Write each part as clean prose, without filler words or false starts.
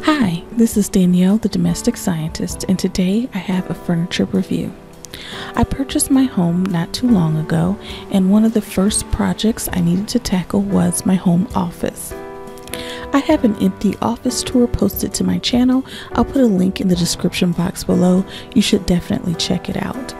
Hi, this is Danielle, the domestic scientist, and today I have a furniture review. I purchased my home not too long ago, and one of the first projects I needed to tackle was my home office. I have an empty office tour posted to my channel. I'll put a link in the description box below. You should definitely check it out.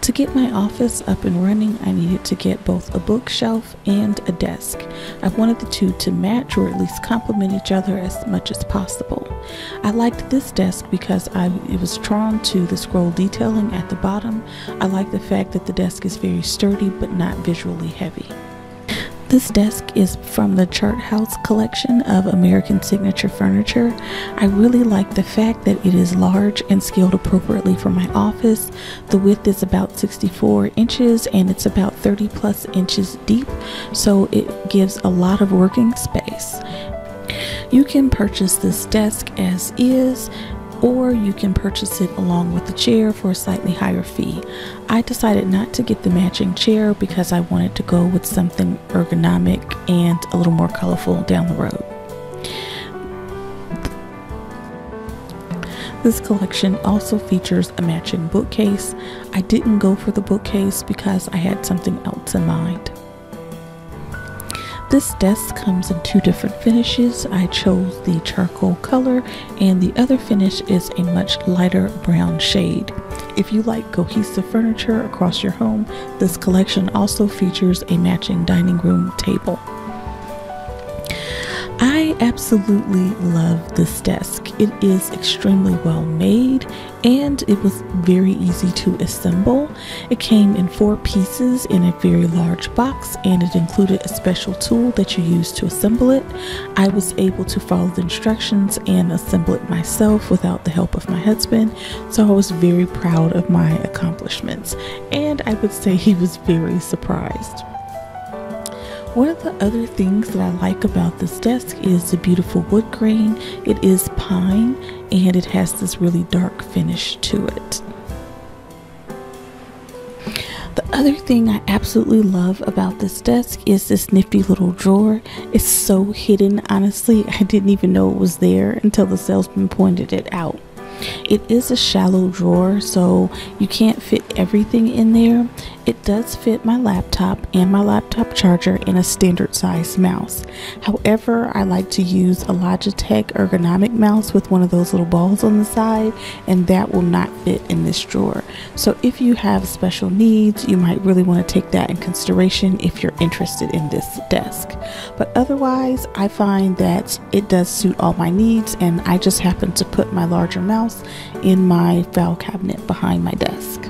To get my office up and running, I needed to get both a bookshelf and a desk. I wanted the two to match or at least complement each other as much as possible. I liked this desk because it was drawn to the scroll detailing at the bottom. I like the fact that the desk is very sturdy but not visually heavy. This desk is from the Charthouse collection of American signature furniture. I really like the fact that it is large and scaled appropriately for my office. The width is about 64 inches and it's about 30 plus inches deep, so it gives a lot of working space. You can purchase this desk as is, or you can purchase it along with the chair for a slightly higher fee. I decided not to get the matching chair because I wanted to go with something ergonomic and a little more colorful down the road. This collection also features a matching bookcase. I didn't go for the bookcase because I had something else in mind. This desk comes in two different finishes. I chose the charcoal color and the other finish is a much lighter brown shade. If you like cohesive furniture across your home, this collection also features a matching dining room table. I absolutely love this desk. It is extremely well made and it was very easy to assemble. It came in 4 pieces in a very large box and it included a special tool that you use to assemble it. I was able to follow the instructions and assemble it myself without the help of my husband, so I was very proud of my accomplishments, and I would say he was very surprised. One of the other things that I like about this desk is the beautiful wood grain. It is pine and it has this really dark finish to it. The other thing I absolutely love about this desk is this nifty little drawer. It's so hidden, honestly. I didn't even know it was there until the salesman pointed it out. It is a shallow drawer, so you can't fit everything in there. It does fit my laptop and my laptop charger and a standard size mouse. However, I like to use a Logitech ergonomic mouse with one of those little balls on the side, and that will not fit in this drawer. So if you have special needs, you might really want to take that in consideration if you're interested in this desk. But otherwise, I find that it does suit all my needs, and I just happen to put my larger mouse in my file cabinet behind my desk.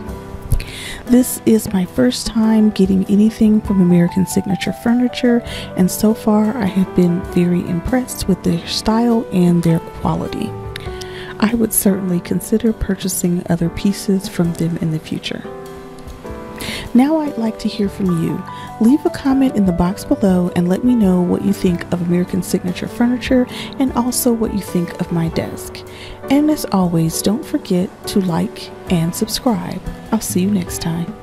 This is my first time getting anything from American Signature Furniture, and so far I have been very impressed with their style and their quality. I would certainly consider purchasing other pieces from them in the future. Now I'd like to hear from you. Leave a comment in the box below and let me know what you think of American Signature Furniture and also what you think of my desk. And as always, don't forget to like and subscribe. I'll see you next time.